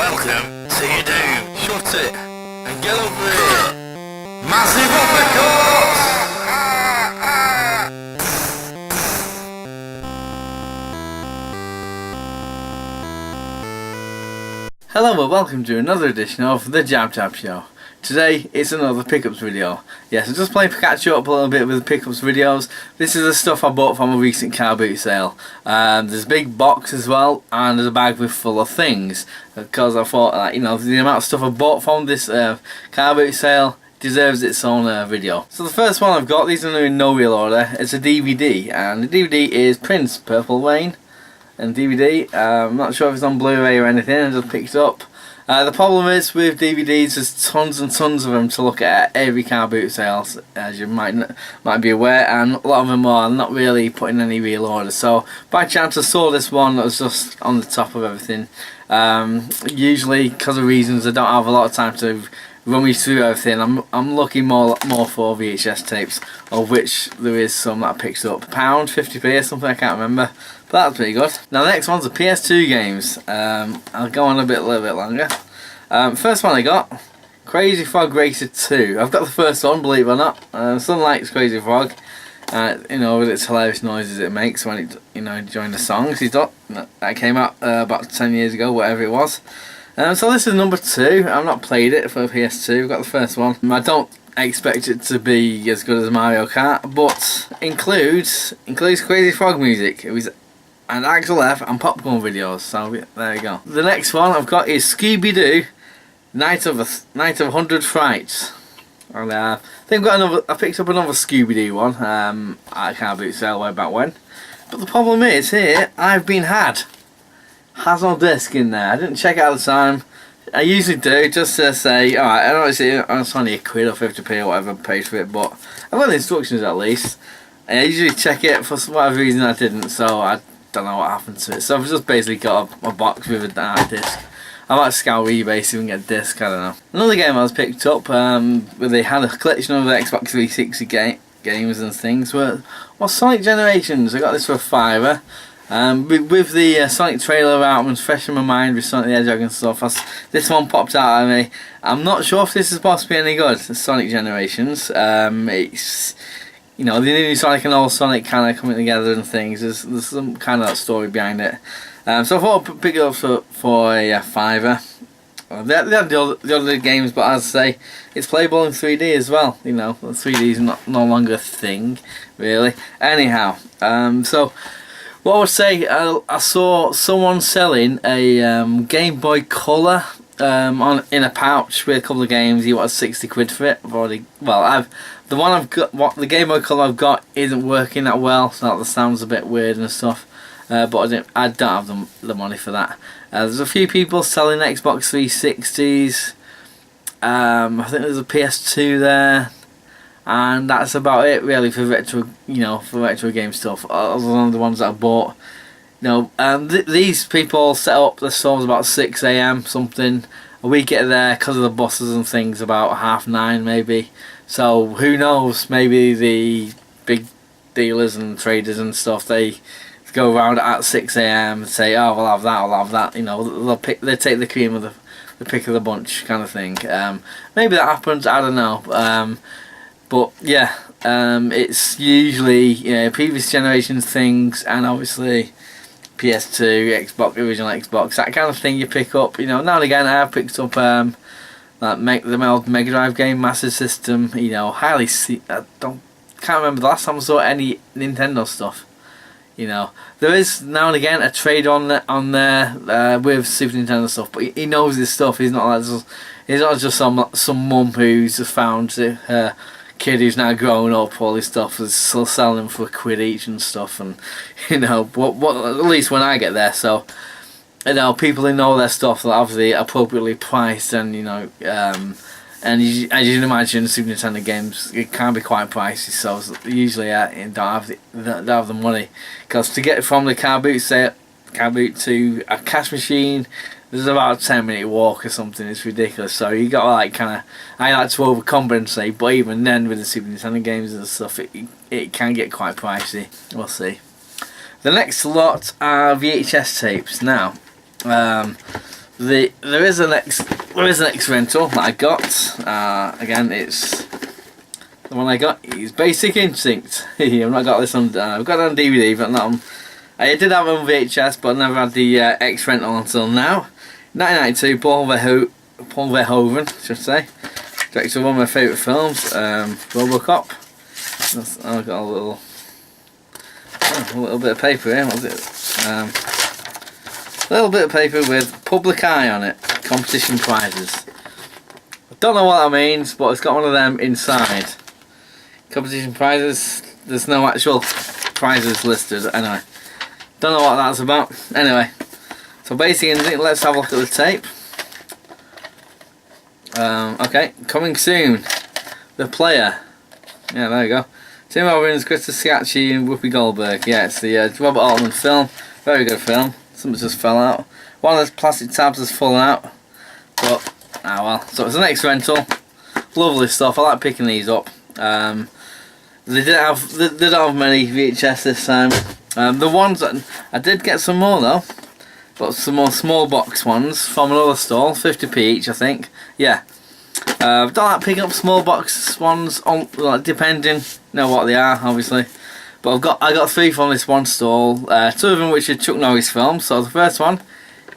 Welcome to your doom. Shut it and get over here. Massive uppercuts! Hello and welcome to another edition of the JabJab Show. Today it's another pickups video. Yes, I'm just playing Pikachu up a little bit with the pickups videos. This is the stuff I bought from a recent car boot sale. There's a big box as well, and there's a bag with full of things. Because I thought, the amount of stuff I bought from this car boot sale deserves its own video. So the first one I've got, these are in no real order. It's a DVD, and the DVD is Prince Purple Rain and DVD. I'm not sure if it's on Blu-ray or anything. I just picked it up. The problem is with DVDs, there's tons and tons of them to look at every car boot sales, as you might be aware, and a lot of them are not really put in any real order. So by chance I saw this one that was just on the top of everything. Usually, because of reasons, I don't have a lot of time to run me through everything. I'm looking more for VHS tapes, of which there is some that I picked up. £1.50 or something, I can't remember. But that's pretty good. Now the next one's the PS2 games. I'll go on a little bit longer. First one I got, Crazy Frog Racer 2. I've got the first one, believe it or not. Son likes Crazy Frog. With its hilarious noises it makes when it during the songs he's got. That came out about 10 years ago, whatever it was. So this is number 2. I've not played it for PS2. I've got the first one. I don't expect it to be as good as Mario Kart, but includes Crazy Frog music. It was and Axel F and popcorn videos. So there you go. The next one I've got is ScoobyDoo, Night of 100 Frights. And I think I picked up another ScoobyDoo one. I can't boot sale way back when. But the problem is here I've been had. Has no disc in there. I didn't check it out at the time. I usually do, just to say, alright, I know it's only £1 or 50p or whatever I paid for it, but I've got the instructions at least. I usually check it. For whatever reason I didn't, so I don't know what happened to it. So I've just basically got a box with a dark disc. I might scour eBay, see if we can get a disc, I don't know. Another game I was picked up, where they had a collection of the Xbox 360 games and things, was Sonic Generations. I got this for £5. With the Sonic trailer out and fresh in my mind with Sonic the Hedgehog and stuff, this one popped out at me. I'm not sure if this is supposed to be any good, Sonic Generations. It's the new Sonic and old Sonic kind of coming together and things. There's some kind of story behind it. So I thought I'd pick it up for a £5. They had the other games, but as I say, it's playable in 3D as well. 3D is no longer a thing, really. Anyhow, so what I would say, I saw someone selling a Game Boy Color in a pouch with a couple of games. He wanted 60 quid for it. The Game Boy Color I've got isn't working that well, so the sound's a bit weird and stuff. But I don't have the money for that. There's a few people selling Xbox 360s. I think there's a PS2 there, and that's about it really for retro game stuff. Other than the ones that I bought. These people set up the stores about 6 AM something. We get there because of the buses and things about 9:30 maybe. So who knows? Maybe the big dealers and traders and stuff, they go around at 6 AM and say, "Oh, we'll have that. I'll have that." They take the cream of the pick of the bunch kind of thing. Maybe that happens. I don't know. But yeah, it's usually previous generations things, and obviously PS2, Xbox, original Xbox, that kind of thing you pick up. Now and again I have picked up the old Mega Drive game, Master System. Can't remember the last time I saw any Nintendo stuff. There is now and again a trade on there with Super Nintendo stuff, but he knows his stuff. He's not just some mum who's just found her kid who's now grown up. All his stuff is still selling for £1 each and stuff, and what at least when I get there. So people who know their stuff are obviously appropriately priced, and and as you can imagine, Super Nintendo games, it can be quite pricey, so usually I don't have the money, because to get from the car boot to a cash machine, there's about a 10-minute walk or something. It's ridiculous. So you got I like to overcompensate, but even then with the Super Nintendo games and stuff, it can get quite pricey. We'll see. The next lot are VHS tapes. Now, there is an X rental that I got. Again, it's the one I got. It's Basic Instinct. I've not got this on. I've got it on DVD, but not on. I did have it on VHS, but I never had the X rental until now. 1992, Paul Verhoeven, should I say. Director of one of my favourite films, RoboCop. I've got a little bit of paper here. What's it? A little bit of paper with Public Eye on it. Competition prizes. I don't know what that means, but it's got one of them inside. Competition prizes. There's no actual prizes listed. Anyway, don't know what that's about. Anyway, so basically, let's have a look at the tape. Okay, coming soon. The Player. Yeah, there you go. Tim Robbins, Krista Sciacci and Whoopi Goldberg. Yeah, it's the Robert Altman film. Very good film. Something just fell out. One of those plastic tabs has fallen out. But, well. So it's an X rental. Lovely stuff. I like picking these up. They don't have many VHS this time. The ones that I did get some more though. But some more small box ones from another stall. 50p each, I think. Yeah. I don't like picking up small box ones on, like, depending, what they are, obviously. But I got 3 from this one stall. 2 of them which are Chuck Norris films. So the first one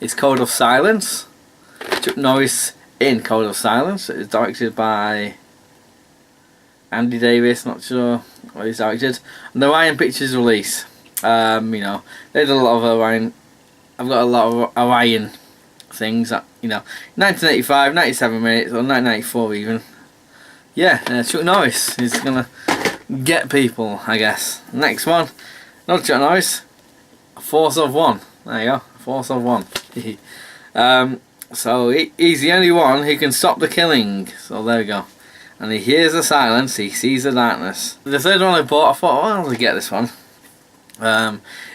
is Code of Silence. Chuck Norris in Code of Silence. It's directed by Andy Davis. Not sure what he's directed. And the Orion Pictures release. They did a lot of Orion. I've got a lot of Orion things that 1985, 97 minutes, or 1994 even. Yeah, Chuck Norris is gonna get people, I guess. Next one, not Chuck Norris, A Force of One. There you go, A Force of One. So he's the only one who can stop the killing. So there we go. And he hears the silence, he sees the darkness. The third one I bought, I thought, I'll get this one.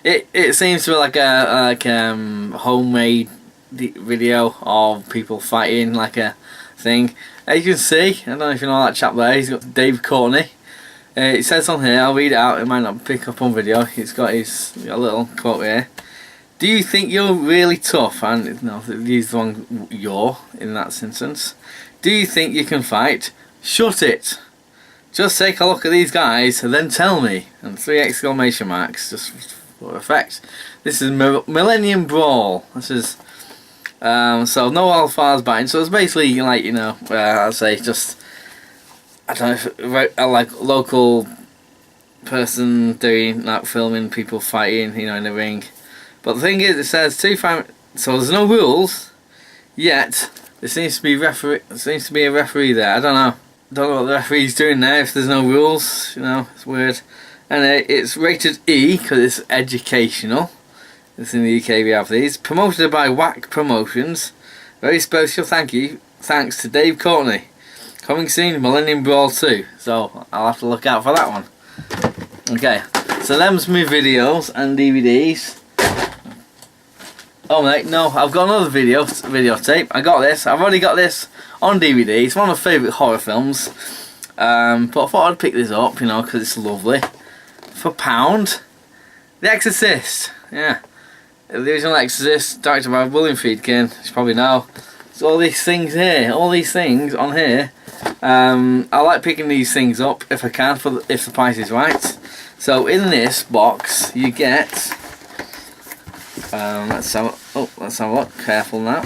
It seems to be like a homemade video of people fighting, like a thing. As you can see, I don't know if you know that chap there, he's got Dave Courtney. It says on here, I'll read it out, it might not pick up on video. He's got a little quote here. Do you think you're really tough? And use the one "you're" in that sentence. Do you think you can fight? Shut it. Just take a look at these guys and then tell me. And 3 exclamation marks, just for effect. This is Millennium Brawl. This is so no Alpha's biting. So it's basically like I'd say just I don't know if like local person doing filming people fighting in the ring. But the thing is, it says so there's no rules yet. There seems to be a referee there. I don't know what the referee's doing there if there's no rules. It's weird. And it's rated E because it's educational. It's in the UK we have these. Promoted by Whack Promotions. Very special thanks to Dave Courtney. Coming soon, Millennium Brawl 2. So I'll have to look out for that one. Okay, so them's my videos and DVDs. Oh mate, no, I've got another videotape. I got this. I've already got this on DVD. It's one of my favourite horror films. But I thought I'd pick this up, because it's lovely. For £1. The Exorcist. Yeah. The original Exorcist, directed by William Friedkin, as you probably know. So all these things here, all these things on here, I like picking these things up if I can, if the price is right. So in this box you get, let's have a look, careful now.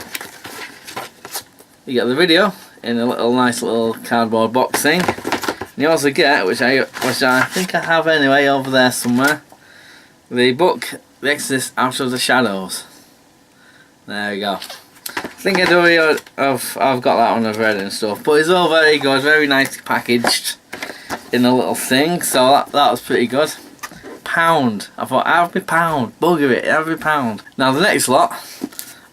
You get the video in a nice little cardboard box thing. And you also get, which I think I have anyway over there somewhere, the book The Exorcist Out of the Shadows. There we go. I think I've got that one, I've read it and stuff, but it's all very good, very nicely packaged in a little thing, so that was pretty good. £1. I thought, have me £1, bugger it, have me £1. Now the next lot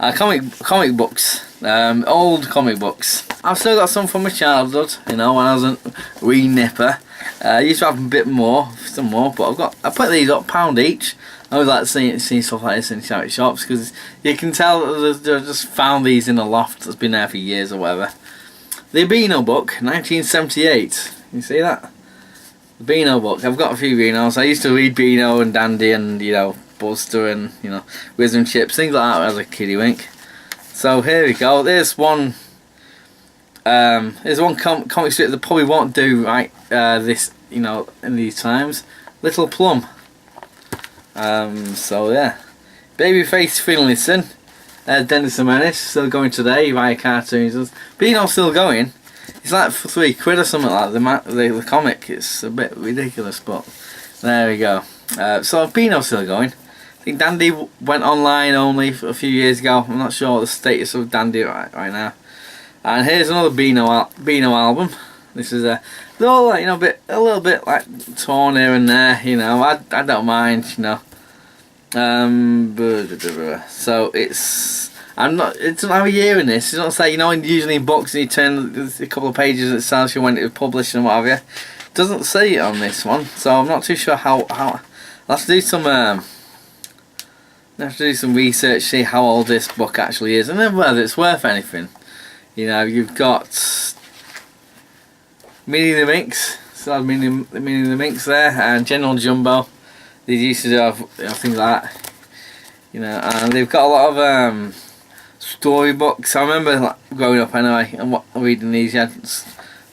are comic books, old comic books. I've still got some from my childhood, when I was a wee nipper. I used to have a bit more, some more, but I put these up £1 each. I always like seeing stuff like this in charity shops because you can tell that they've just found these in a loft that's been there for years or whatever. The Beano book, 1978. You see that? The Beano book. I've got a few Beanos. I used to read Beano and Dandy and Buster and Wisdom Chips, things like that as a kiddie wink. So here we go. There's one comic strip that probably won't do right this, you know, in these times. Little Plum. So yeah, Babyface Finlayson, Dennis the Menace still going today via cartoons. Beano still going. It's like for £3 or something like the comic. It's a bit ridiculous, but there we go. So Beano's still going. I think Dandy went online only a few years ago. I'm not sure what the status of Dandy right now. And here's another Beano album. This is they're all like, you know, a little bit like torn here and there. You know, I don't mind. You know. So it doesn't have a year in this. It doesn't say, you know, usually in books you turn a couple of pages that tells you when it was published and what have you. It doesn't say it on this one, so I'm not too sure how. I'll have to do some research, see how old this book actually is, and then whether it's worth anything. You know, you've got Minnie the Minx, still have Minnie the Minx there, and General Jumbo. They used to have, you know, things like that. You know, and they've got a lot of storybooks. I remember like, growing up anyway, and reading these, you had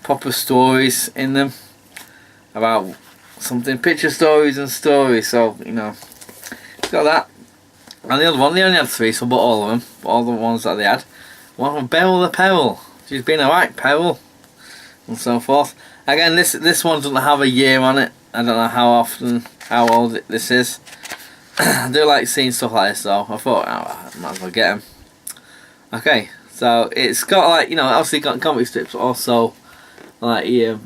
proper stories in them about something, picture stories and stories. So you know, got that. And the other one, they only had 3, so I bought all of them, all the ones that they had. One from Beryl the Peril. She's been alright, Peril, and so forth. Again, this one doesn't have a year on it. I don't know how old this is. I do like seeing stuff like this though. I thought, oh, I might as well get them. Okay, so it's got like, you know, obviously got comic strips, but also like your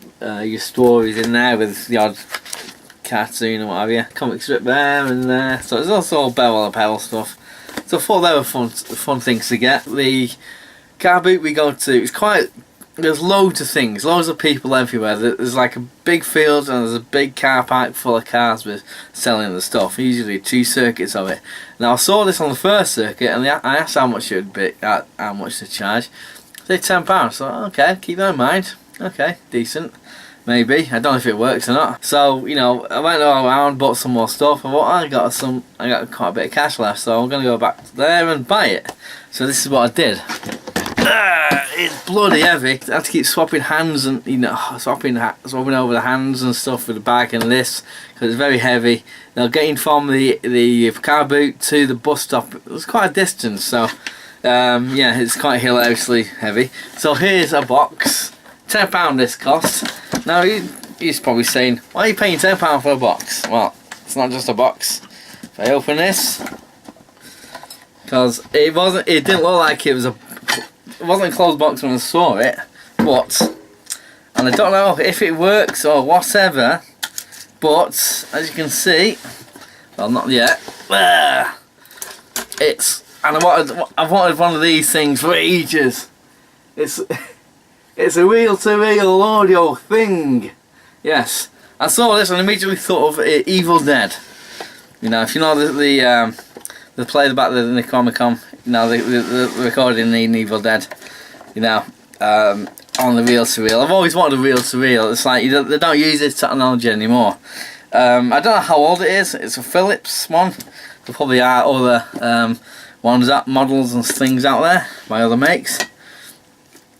stories in there with the odd cartoon or what have you. Comic strip there and there. So it's also all Beryl and Peril stuff. So I thought they were fun things to get. The car boot we go to, it's quite, there's loads of things, loads of people everywhere. There's like a big field and there's a big car park full of cars with selling the stuff. Usually 2 circuits of it. Now I saw this on the first circuit and I asked how much it would be, how much to charge. They said £10. So okay, keep that in mind. Okay, decent. Maybe. I don't know if it works or not. So, you know, I went around, bought some more stuff, and I got quite a bit of cash left, so I'm gonna go back there and buy it. So this is what I did. It's bloody heavy. I had to keep swapping hands and, you know, swapping over the hands and stuff with the bag and this because it's very heavy. Now getting from the car boot to the bus stop, it was quite a distance. So yeah, it's quite hilariously heavy. So here's a box. £10 this cost. Now you're probably saying, why are you paying £10 for a box? Well, it's not just a box. If I open this, because it didn't look like it wasn't a closed box when I saw it, but, and I don't know if it works or whatever, but as you can see, well, not yet. And I've wanted one of these things for ages. It's a reel-to-reel audio thing. Yes, I saw this and immediately thought of Evil Dead. You know, if you know the play back in the Comic Con, you know, the recording in Evil Dead. You know, on the reel-to-reel. I've always wanted a reel-to-reel. It's like they don't use this technology anymore. I don't know how old it is. It's a Philips one. There probably are other models and things out there by other makes.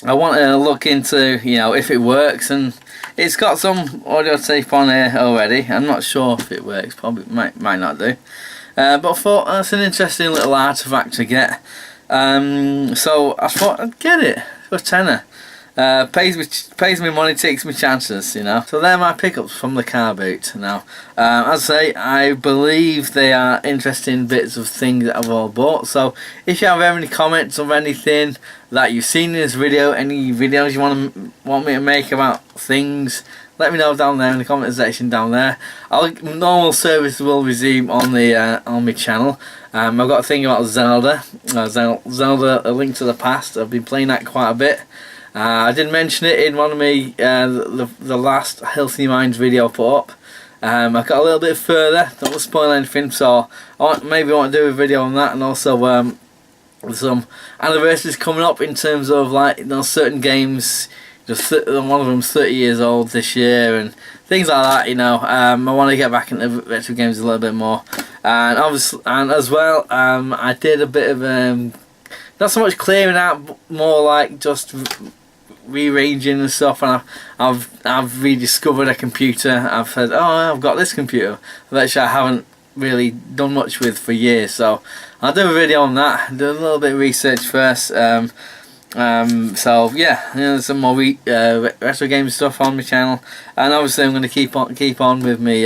I want to look into, you know, if it works, and it's got some audio tape on here already. I'm not sure if it works, probably might not do. But I thought that's an interesting little artifact to get. So I thought I'd get it for a tenner. Pays me money, takes me chances, you know. So they're my pickups from the car boot. Now, as I say, I believe they are interesting bits of things that I've all bought. So if you have any comments or anything that you've seen in this video, any videos you want me to make about things, let me know down there in the comment section down there. Normal service will resume on the on my channel. I've got a thing about Zelda, Zelda: A Link to the Past. I've been playing that quite a bit. I did mention it in one of my the last Healthy Minds video I put up. I got a little bit further, don't spoil anything, so maybe I want to do a video on that, and also with some anniversaries coming up in terms of, like, you know, certain games. One of them's 30 years old this year and things like that, you know. I want to get back into retro games a little bit more, and obviously, and as well, I did a bit of not so much clearing out, but more like just rearranging and stuff. And I've rediscovered a computer. I've said, oh, I've got this computer, which I haven't really done much with for years. So I'll do a video on that. Do a little bit of research first. So yeah, there's some more retro game stuff on my channel, and obviously I'm going to keep on with me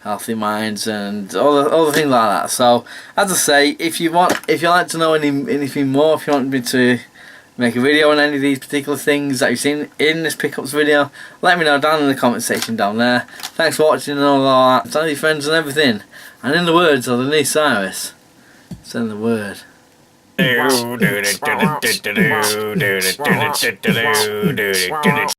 Healthy Minds and all the things like that. So as I say, if you like to know anything more, if you want me to make a video on any of these particular things that you've seen in this pickups video, let me know down in the comment section down there. Thanks for watching and all that. Tell your friends and everything. And in the words of the new Cyrus, send the word.